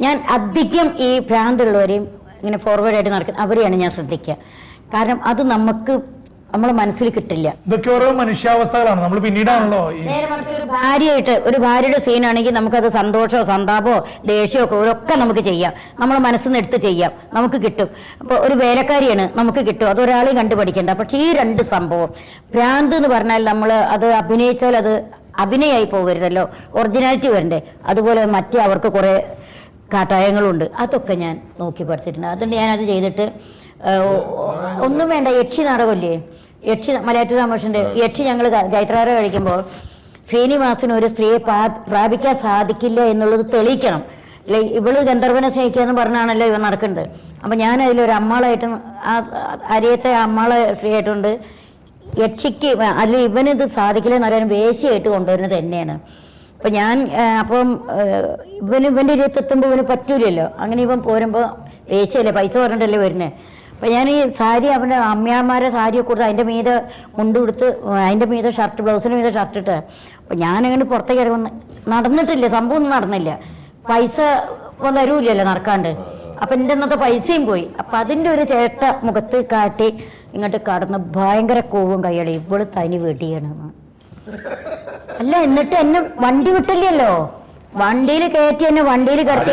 ഞാൻ അധികം ഈ ഭ്രാന്തുള്ളവരെയും ഇങ്ങനെ ഫോർവേഡായിട്ട് നടക്കുന്ന അവരെയാണ് ഞാൻ ശ്രദ്ധിക്കുക. കാരണം അത് നമ്മളെ മനസ്സിൽ കിട്ടില്ല. ഇതൊക്കെ ഓരോ മനുഷ്യാവസ്ഥകളാണ്. നമ്മൾ പിന്നീടാണല്ലോ ഒരു ഭാര്യയുടെ സീനാണെങ്കിൽ നമുക്കത് സന്തോഷമോ സന്താപമോ ദേഷ്യമോ ഒക്കെ നമുക്ക് ചെയ്യാം. നമ്മളെ മനസ്സിൽ നിന്ന് എടുത്ത് ചെയ്യാം, നമുക്ക് കിട്ടും. അപ്പോൾ ഒരു വേലക്കാരിയാണ്, നമുക്ക് കിട്ടും. അതൊരാളെയും കണ്ടുപഠിക്കേണ്ട. പക്ഷേ ഈ 2 സംഭവം, ഭ്രാന്ത് എന്ന് പറഞ്ഞാൽ നമ്മൾ അത് അഭിനയിച്ചാൽ അത് അഭിനയമായി പോകരുതല്ലോ, ഒറിജിനാലിറ്റി വരണ്ടേ. അതുപോലെ മറ്റേ അവർക്ക് കുറേ കാട്ടായങ്ങളുണ്ട്. അതൊക്കെ ഞാൻ നോക്കി പഠിച്ചിട്ടുണ്ട്. അതുകൊണ്ട് ഞാനത് ചെയ്തിട്ട് ഒന്നും വേണ്ട. യക്ഷി നാടകമില്ലേ, മലയാറ്റൂർ രാമകൃഷ്ണൻ്റെ യക്ഷി. ഞങ്ങൾ ജൈത്രാര കഴിക്കുമ്പോൾ ശ്രീനിവാസന് ഒരു സ്ത്രീയെ പ്രാപിക്കാൻ സാധിക്കില്ല എന്നുള്ളത് തെളിയിക്കണം. ഇവള് ഗന്ധർവനെ സ്നേഹിക്കാന്ന് പറഞ്ഞാണല്ലോ ഇവ നടക്കുന്നത്. അപ്പം ഞാൻ അതിലൊരു അമ്മാളായിട്ടും അരിയത്തെ അമ്മാളെ സ്ത്രീയായിട്ടുണ്ട്. യക്ഷിക്ക് അതിൽ ഇവനിത് സാധിക്കില്ലെന്ന് പറയാൻ വേശ്യയായിട്ട് കൊണ്ടുവരുന്നത് തന്നെയാണ്. അപ്പം ഞാൻ ഇവൻ്റെ ഇരുത്തെത്തുമ്പോൾ ഇവന് പറ്റൂലല്ലോ. അങ്ങനെ ഇവൻ പോരുമ്പോൾ വേശ്യയല്ലേ, പൈസ പറഞ്ഞിട്ടല്ലേ വരുന്നത്. അപ്പം ഞാൻ ഈ സാരി അവൻ്റെ അമ്മയാന്മാരെ സാരിയൊക്കെ കൊടുത്ത് അതിൻ്റെ മീതെ മുണ്ട് കൊടുത്ത് അതിൻ്റെ മീതെ ഷർട്ട് ബ്ലൗസിന് മീതെ ഷർട്ട് ഇട്ട് അപ്പം ഞാനങ്ങനെ പുറത്തേക്ക് ഇറങ്ങുന്ന നടന്നിട്ടില്ല, സംഭവം ഒന്നും നടന്നില്ല. പൈസ ഒന്നും തരൂല്ലല്ലോ നടക്കാണ്ട്. അപ്പം എൻ്റെ ഇന്നത്തെ പൈസയും പോയി. അപ്പം അതിൻ്റെ ഒരു ചേട്ട മുഖത്ത് കാട്ടി ഇങ്ങോട്ട് കടന്ന് ഭയങ്കര കോവും കയ്യടി, ഇവള് തനി വെടിയാണെന്ന്. അല്ല, എന്നിട്ട് എന്നെ വണ്ടി വിട്ടില്ലല്ലോ, വണ്ടിയിൽ കയറ്റി എന്നെ വണ്ടിയിൽ കിടത്തി.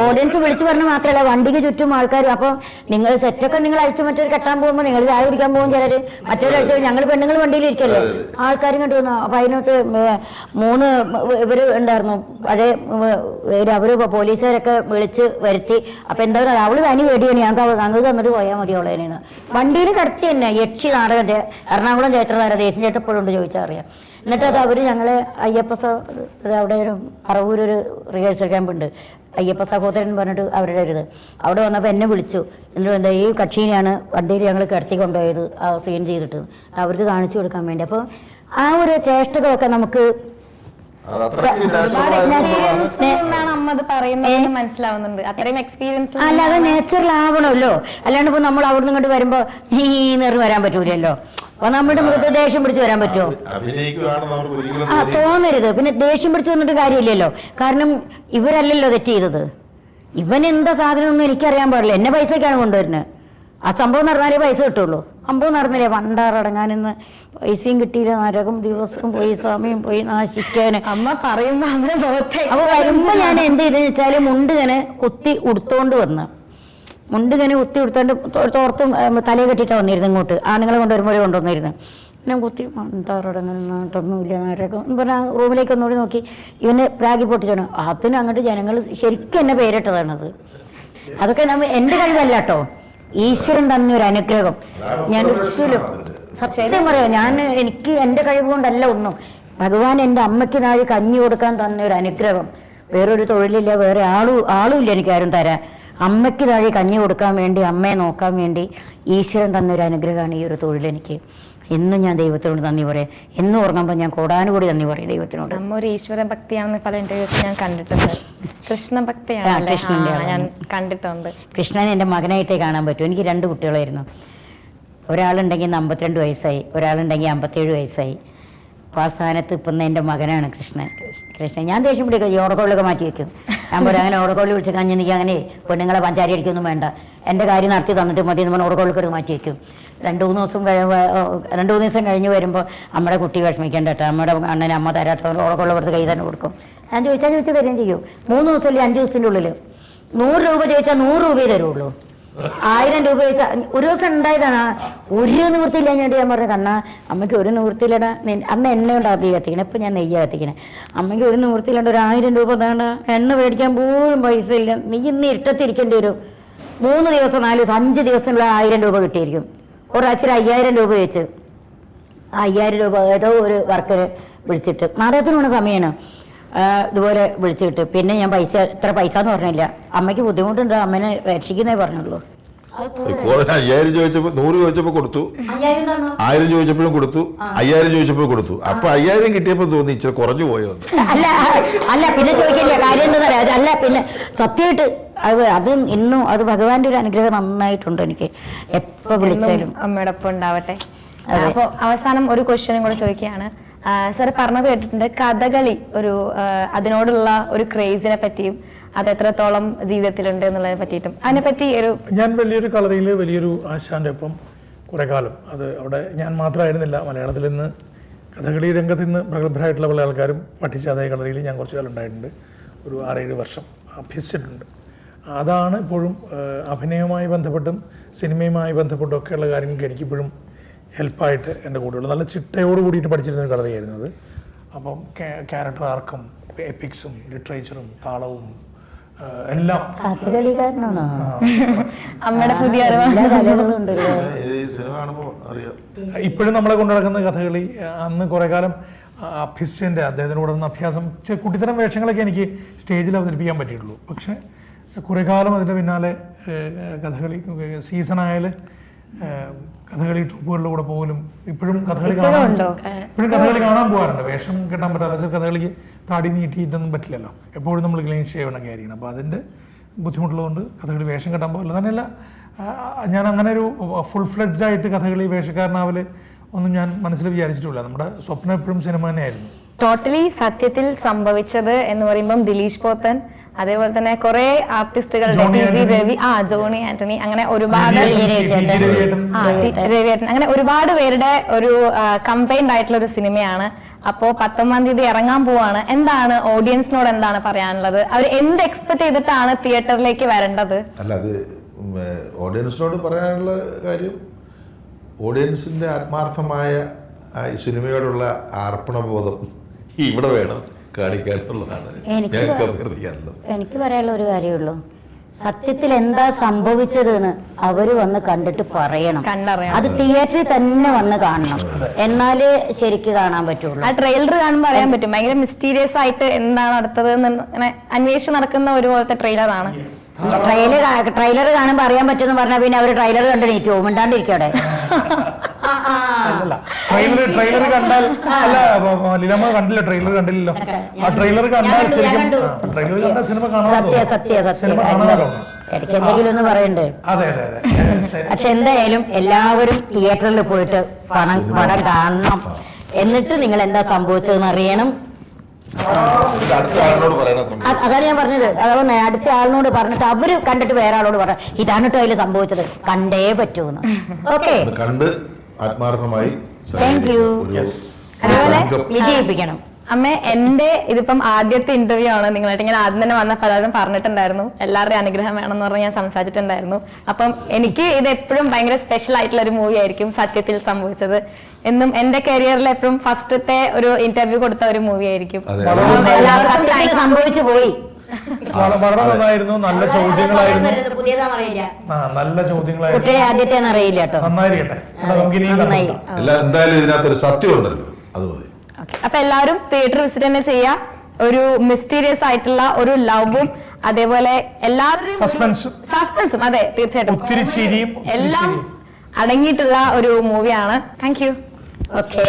ഓഡിയൻസ് വിളിച്ചു പറഞ്ഞ മാത്രമല്ല, വണ്ടിക്ക് ചുറ്റും ആൾക്കാരും. അപ്പം നിങ്ങൾ സെറ്റൊക്കെ നിങ്ങൾ അഴിച്ചു മറ്റൊരു കെട്ടാൻ പോകുമ്പോൾ നിങ്ങൾ ചായ കുടിക്കാൻ പോകും ചിലർ, മറ്റൊരു അഴിച്ചു. ഞങ്ങൾ പെണ്ണുങ്ങൾ വണ്ടിയിൽ ഇരിക്കല്ലേ, ആൾക്കാരും കണ്ടു വന്നു. അപ്പം അതിനകത്ത് 3 ഇവർ ഉണ്ടായിരുന്നു പഴയ അവര് പോലീസുകാരൊക്കെ വിളിച്ച് വരുത്തി. അപ്പം എന്താ പറയുക, അവള് തനി വേടിയാണ്, ഞങ്ങൾക്ക് തന്നിട്ട് പോയാൽ മതി അവളേനെന്ന്. വണ്ടിയിൽ കിടത്തി തന്നെ യക്ഷി നാടകം എറണാകുളം ക്ഷേത്രധാര ദേശീയ ചേട്ടൻ എപ്പോഴും ഉണ്ട് ചോദിച്ചാൽ അറിയാം. എന്നിട്ട് അത് അവർ ഞങ്ങളെ അയ്യപ്പ അവിടെ ഒരു പറവൂരൊരു റിഹേഴ്സൽ ക്യാമ്പ് ഉണ്ട്, അയ്യപ്പ സഹോദരൻ പറഞ്ഞിട്ട് അവരുടെ ഒരു ഇത്. അവിടെ വന്നപ്പോൾ എന്നെ വിളിച്ചു. എന്നിട്ട് എന്താ ഈ കക്ഷീനെയാണ് വണ്ടിയിൽ ഞങ്ങൾ കിടത്തി കൊണ്ടുപോയത് ആ സീൻ ചെയ്തിട്ട് അവർക്ക് കാണിച്ചു കൊടുക്കാൻ വേണ്ടി. അപ്പോൾ ആ ഒരു ചേഷ്ടതൊക്കെ നമുക്ക് മനസ്സിലാവുന്നുണ്ട്. അത്രയും എക്സ്പീരിയൻസ് അല്ല, അത് നാച്ചുറൽ ആവണമല്ലോ. അല്ലാണ്ട് ഇപ്പൊ നമ്മൾ അവിടെ നിന്ന് ഇങ്ങോട്ട് വരുമ്പോ ഈ നേറി വരാൻ പറ്റൂലല്ലോ. അപ്പൊ നമ്മുടെ മുഖത്ത് ദേഷ്യം പിടിച്ച് വരാൻ പറ്റുമോ? തോന്നരുത്. പിന്നെ ദേഷ്യം പിടിച്ച് വന്നിട്ട് കാര്യമില്ലല്ലോ. കാരണം ഇവരല്ലല്ലോ തെറ്റ് ചെയ്തത്. ഇവൻ എന്താ സാധനം ഒന്നും എനിക്കറിയാൻ പാടില്ല. എന്നെ പൈസക്കാണ് കൊണ്ടുവരുന്നത്. ആ സംഭവം നടന്നാലേ പൈസ കിട്ടുള്ളൂ. സംഭവം നടന്നില്ലേ, വണ്ടാറടങ്ങാനിന്ന് പൈസയും കിട്ടിയില്ല, നരകം ദിവസവും പോയി, സമയം പോയി നാശിക്കാൻ അമ്മ പറയുമ്പോ അപ്പൊ വരുമ്പോ ഞാൻ എന്ത് ചെയ്തെന്ന് വെച്ചാല് മുണ്ടിങ്ങനെ കുത്തി ഉടുത്തോണ്ട് വന്ന്, മുണ്ടിങ്ങനെ കുത്തി ഉടുത്തോണ്ട് തോർത്തും തലയെ കെട്ടിയിട്ടാണ് വന്നിരുന്നു ഇങ്ങോട്ട്. ആണുങ്ങളെ കൊണ്ടുവരുമ്പോഴേ കൊണ്ടുവന്നിരുന്നു. ഞാൻ കുത്തി വണ്ടാറടങ്ങാനൊന്നുമില്ല നരകം എന്ന് പറഞ്ഞാൽ റൂമിലേക്ക് ഒന്നുകൂടി നോക്കി ഇവനെ പ്രാഗി പൊട്ടിച്ചാണ്. അതിന് അങ്ങോട്ട് ജനങ്ങൾ ശരിക്കും എന്നെ പേരിട്ടതാണത്. അതൊക്കെ എൻ്റെ കഴിവല്ല കേട്ടോ, ഈശ്വരൻ തന്നെ ഒരു അനുഗ്രഹം. ഞാൻ ഒരിക്കലും സത്യം പറയാം, എനിക്ക് എൻ്റെ കഴിവ് കൊണ്ടല്ല ഭഗവാൻ എൻ്റെ അമ്മയ്ക്ക് നാഴി കഞ്ഞി കൊടുക്കാൻ തന്നെ ഒരു അനുഗ്രഹം. വേറൊരു തൊഴിലില്ല, വേറെ ആളും ഇല്ല എനിക്കാരും തരാൻ. അമ്മയ്ക്ക് താഴെ കഞ്ഞി കൊടുക്കാൻ വേണ്ടി, അമ്മയെ നോക്കാൻ വേണ്ടി ഈശ്വരൻ തന്നൊരു അനുഗ്രഹമാണ് ഈ ഒരു തൊഴിലെനിക്ക്. എന്നും ഞാൻ ദൈവത്തിനോട് നന്ദി പറയാം. എന്നും ഓർക്കുമ്പോൾ ഞാൻ കോടാനുകൂടി നന്ദി പറയും ദൈവത്തിനോട്. അമ്മ ഒരു ഈശ്വര ഭക്തിയാണെന്ന് പല ഇന്റർവ്യൂസ് ഞാൻ കണ്ടിട്ടുണ്ട്. കൃഷ്ണ ഭക്തിയാണ് ഞാൻ കണ്ടിട്ടുണ്ട്. കൃഷ്ണനെ എൻ്റെ മകനായിട്ടേ കാണാൻ പറ്റും. എനിക്ക് 2 കുട്ടികളായിരുന്നു. ഒരാളുണ്ടെങ്കിൽ 52 വയസ്സായി, ഒരാളുണ്ടെങ്കിൽ 57 വയസ്സായി. അപ്പോൾ ആ സ്ഥാനത്ത് ഇപ്പം എൻ്റെ മകനാണ് കൃഷ്ണൻ. ഞാൻ ദേഷ്യം പിടിക്കുക, ഈ ഓടക്കോളിലൊക്കെ മാറ്റി വയ്ക്കും. ഞാൻ പറയാം, അങ്ങനെ ഓടക്കോളിൽ വിളിച്ച് കഴിഞ്ഞ് എനിക്ക് അങ്ങനെ പെണ്ണുങ്ങളെ പഞ്ചാരി അടിക്കൊന്നും വേണ്ട, എൻ്റെ കാര്യം നടത്തി തന്നിട്ട് മതി എന്ന് പറഞ്ഞാൽ ഓടക്കോളിലൊക്കെ മാറ്റി വയ്ക്കും. 2-3 ദിവസം കഴിഞ്ഞ് വരുമ്പോൾ നമ്മുടെ കുട്ടി വിഷമിക്കേണ്ട കേട്ടോ, നമ്മുടെ അണ്ണനെ അമ്മ തരാട്ടോ, ഓടക്കോളിൽ പുറത്ത് കൈ തന്നെ കൊടുക്കും. ഞാൻ ചോദിച്ചാൽ തരുകയും ചെയ്യും. 3 ദിവസം അല്ലെങ്കിൽ 5 ദിവസത്തിൻ്റെ ഉള്ളിൽ 100 രൂപ ചോദിച്ചാൽ 100 രൂപയെ തരുള്ളൂ. 1000 രൂപ ചോദിച്ചാൽ ഒരു ദിവസം ഉണ്ടായതാണ്. ഒരു നിവൃത്തിയില്ല. ഞാൻ പറഞ്ഞു, കണ്ണാ അമ്മയ്ക്ക് ഒരു നിവൃത്തിയില്ലടാ, അന്ന് എണ്ണ കൊണ്ട് ആദ്യം കത്തിക്കണേ, ഇപ്പം ഞാൻ നെയ്യ കത്തിക്കണേ. അമ്മയ്ക്ക് ഒരു നിവൃത്തിയില്ലാണ്ട് 1000 രൂപ എന്താണ്, എണ്ണ മേടിക്കാൻ പോലും പൈസ ഇല്ല, നീ ഇന്ന് ഇരുട്ടത്തിരിക്കേണ്ടി വരും. 3 ദിവസം 4 ദിവസം 5 ദിവസത്തിനുള്ള 1000 രൂപ കിട്ടിയിരിക്കും. ഒരാഴ്ച 5000 രൂപ വെച്ച് 5000 രൂപ ഏതോ ഒരു വർക്കിന് വിളിച്ചിട്ട്, നാടകത്തിനുള്ള സമയമാണ്, ഇതുപോലെ വിളിച്ചിട്ട്. പിന്നെ ഞാൻ എത്ര പൈസ എന്ന് പറഞ്ഞില്ല. അമ്മയ്ക്ക് ബുദ്ധിമുട്ടുണ്ട്, അമ്മനെ രക്ഷിക്കുന്നേ പറഞ്ഞുള്ളൂ. 5000 ചോദിച്ചപ്പോ 100 ചോദിച്ചപ്പോ കൊടുത്തു, 1000 ചോദിച്ചപ്പോഴും കൊടുത്തു, 5000 ചോദിച്ചപ്പോൾ കൊടുത്തു. അപ്പൊ 5000 കിട്ടിയപ്പോ തോന്നി ഇച്ചിരി കുറഞ്ഞു പോയോ? അല്ല പിന്നെ ചോദിക്കില്ല, കാര്യം എന്താ പറയാ. അല്ല പിന്നെ സത്യമായിട്ട് അത് ഇന്നും അത് ഭഗവാന്റെ ഒരു അനുഗ്രഹം നന്നായിട്ടുണ്ട് എനിക്ക്. എപ്പോ വിളിച്ചാലും അമ്മയുടെ ഒപ്പം ഉണ്ടാവട്ടെ. അപ്പോൾ അവസാനം ഒരു ക്വസ്റ്റ്യനും കൂടെ ചോദിക്കുകയാണ്. സാർ പറഞ്ഞത് കേട്ടിട്ടുണ്ട് കഥകളി അതിനോടുള്ള ഒരു ക്രേസിനെ പറ്റിയും അത് എത്രത്തോളം ജീവിതത്തിലുണ്ട് എന്നുള്ളതിനെ പറ്റിയിട്ടും അതിനെപ്പറ്റി ഞാൻ വലിയൊരു കളറിയിൽ വലിയൊരു ആശാന്റെ ഒപ്പം കുറെ കാലം, അത് അവിടെ ഞാൻ മാത്രമായിരുന്നില്ല, മലയാളത്തിൽ നിന്ന് കഥകളി രംഗത്ത് നിന്ന് പ്രഗത്ഭരായിട്ടുള്ള പല ആൾക്കാരും പഠിച്ച അതേ കളറിയിൽ ഞാൻ കുറച്ച് കാലം ഉണ്ടായിട്ടുണ്ട്. ഒരു 6-7 വർഷം അഭ്യസിച്ചിട്ടുണ്ട്. അതാണ് ഇപ്പോഴും അഭിനയവുമായി ബന്ധപ്പെട്ടും സിനിമയുമായി ബന്ധപ്പെട്ടും ഒക്കെയുള്ള കാര്യങ്ങൾക്ക് എനിക്കിപ്പോഴും ഹെൽപ്പായിട്ട് എൻ്റെ കൂടെയുള്ള നല്ല ചിട്ടയോട് കൂടിയിട്ട് പഠിച്ചിരുന്ന ഒരു കളറിയായിരുന്നു അത്. അപ്പം ക്യാരക്ടർ ആർക്കും എപ്പിക്സും ലിറ്ററേച്ചറും താളവും എല്ലാം. അമ്മയുടെ പുതിയ ഇപ്പോഴും നമ്മളെ കൊണ്ടു നടക്കുന്ന കഥകളി അന്ന് കുറെ കാലം അഭ്യസിച്ചതിൻ്റെ അദ്ദേഹത്തിനോട് അഭ്യാസം കുട്ടിത്തരം വേഷങ്ങളൊക്കെ എനിക്ക് സ്റ്റേജിൽ അവതരിപ്പിക്കാൻ പറ്റിയിട്ടുള്ളൂ. പക്ഷെ കുറെ കാലം അതിൻ്റെ പിന്നാലെ കഥകളി സീസണായാൽ കഥകളി ട്രൂപ്പുകളുടെ കൂടെ പോലും ഇപ്പോഴും കഥകളി കാണാൻ പോകാറുണ്ട്. വേഷം കെട്ടാൻ പറ്റാത്ത കഥകളിക്ക് താടി നീട്ടിയിട്ടൊന്നും പറ്റില്ലല്ലോ, എപ്പോഴും നമ്മൾ ക്ലീൻ ഷേവണൊക്കെ ആയിരിക്കണം. അപ്പോൾ അതിൻ്റെ ബുദ്ധിമുട്ടുള്ളതുകൊണ്ട് കഥകളി വേഷം കെട്ടാൻ പോകില്ല. തന്നെയല്ല ഞാൻ അങ്ങനെ ഒരു ഫുൾ ഫ്ലെഡ്ജ് ആയിട്ട് കഥകളി വേഷക്കാരനാവല് ഒന്നും ഞാൻ മനസ്സിൽ വിചാരിച്ചിട്ടില്ല. നമ്മുടെ സ്വപ്നം എപ്പോഴും സിനിമ തന്നെയായിരുന്നു. ടോട്ടലി സത്യത്തിൽ സംഭവിച്ചത് എന്ന് പറയുമ്പം ദിലീഷ് പോത്തൻ, അതേപോലെ തന്നെ കുറെ ആർട്ടിസ്റ്റുകൾ, രവി, ജോണി ആന്റണി, അങ്ങനെ ഒരുപാട് രവിയേട്ടൻ, അങ്ങനെ ഒരുപാട് പേരുടെ ഒരു കമ്പൈൻഡ് ആയിട്ടുള്ള ഒരു സിനിമയാണ്. അപ്പോ 19-ാം തീയതി ഇറങ്ങാൻ പോവാണ്. എന്താണ് ഓഡിയൻസിനോട് എന്താണ് പറയാനുള്ളത്? അവർ എന്ത് എക്സ്പെക്ട് ചെയ്തിട്ടാണ് തിയേറ്ററിലേക്ക് വരേണ്ടത്? അല്ല, അത് ഓഡിയൻസിനോട് പറയാനുള്ള കാര്യം, ഓഡിയൻസിന്റെ ആത്മാർത്ഥമായ സിനിമയോടുള്ള അർപ്പണബോധം ഇവിടെ വേണം കാണിക്കാനുള്ളതാണ് എനിക്ക് പറയാനുള്ള ഒരു കാര്യമുള്ളൂ. സത്യത്തിൽ എന്താ സംഭവിച്ചതെന്ന് അവര് വന്ന് കണ്ടിട്ട് പറയണം. അത് തിയേറ്ററിൽ തന്നെ വന്ന് കാണണം, എന്നാലേ ശരിക്ക് കാണാൻ പറ്റുള്ളൂ. ആ ട്രെയിലർ കാണുമ്പോൾ അറിയാൻ പറ്റും. ഭയങ്കര മിസ്റ്റീരിയസ് ആയിട്ട് എന്താണ് അടുത്തത് എന്ന് അന്വേഷിച്ച് നടക്കുന്ന ഒരുപോലത്തെ ട്രെയിലറാണ്. ട്രെയിലർ കാണുമ്പോൾ അറിയാൻ പറ്റുമെന്ന് പറഞ്ഞാൽ പിന്നെ അവര് ട്രെയിലർ കണ്ട് നീറ്റ് പോകും, മിണ്ടാണ്ടിരിക്കവിടെ. ട്രെയിലർ കണ്ടാൽ, അല്ല ലീലാമ്മ കണ്ടില്ല, ട്രെയിലർ കണ്ടില്ലല്ലോ. ആ ട്രെയിലർ കണ്ടാൽ ട്രെയിലർ കണ്ടാൽ സിനിമ കാണാൻ ഇടയ്ക്ക് എന്തെങ്കിലും ഒന്ന് പറയണ്ടേ? പക്ഷെ എന്തായാലും എല്ലാവരും തിയേറ്ററിൽ പോയിട്ട് പടം കാണണം. എന്നിട്ട് നിങ്ങൾ എന്താ സംഭവിച്ചതെന്ന് അറിയണം. അതാണ് ഞാൻ പറഞ്ഞത്. അതുകൊണ്ട് അടുത്ത ആളിനോട് പറഞ്ഞിട്ട് അവര് കണ്ടിട്ട് വേറെ ആളോട് പറഞ്ഞു ഇതാണ് കേട്ടോ അതിൽ സംഭവിച്ചത്, കണ്ടേ പറ്റൂന്ന്. ഓക്കെ, കണ്ട് ആത്മാർത്ഥമായി താങ്ക് യു. അതുപോലെ വിജയിപ്പിക്കണം. അമ്മ, എന്റെ ഇതിപ്പം ആദ്യത്തെ ഇന്റർവ്യൂ ആണ് നിങ്ങളായിട്ട്. ഞാൻ ആദ്യം തന്നെ വന്ന പലരും പറഞ്ഞിട്ടുണ്ടായിരുന്നു എല്ലാവരുടെയും അനുഗ്രഹം വേണമെന്ന് പറഞ്ഞ് ഞാൻ സംസാരിച്ചിട്ടുണ്ടായിരുന്നു. അപ്പം എനിക്ക് ഇത് എപ്പോഴും ഭയങ്കര സ്പെഷ്യൽ ആയിട്ടുള്ള ഒരു മൂവി ആയിരിക്കും സത്യത്തിൽ സംഭവിച്ചത്. എന്നും എന്റെ കരിയറിൽ എപ്പോഴും ഫസ്റ്റത്തെ ഒരു ഇന്റർവ്യൂ കൊടുത്ത ഒരു മൂവി ആയിരിക്കും. സംഭവിച്ചു പോയി. വളരെ നന്നായിരുന്നു. നല്ല ചോദ്യങ്ങളായിരുന്നു. നല്ല ചോദ്യങ്ങളായിരുന്നു. ആദ്യത്തെ അറിയില്ല കേട്ടോ. നന്നായിരിക്കട്ടെ. എന്തായാലും ഇതിനകത്തൊരു സത്യം ഉണ്ടല്ലോ, അത് മതി. അപ്പൊ എല്ലാവരും തിയേറ്റർ വിസിറ്റ് തന്നെ ചെയ്യാ. ഒരു മിസ്റ്റീരിയസ് ആയിട്ടുള്ള ഒരു ലവും അതേപോലെ എല്ലാവരും സസ്പെൻസും, അതെ തീർച്ചയായിട്ടും എല്ലാം അടങ്ങിയിട്ടുള്ള ഒരു മൂവിയാണ്. Thank you. ഓക്കെ.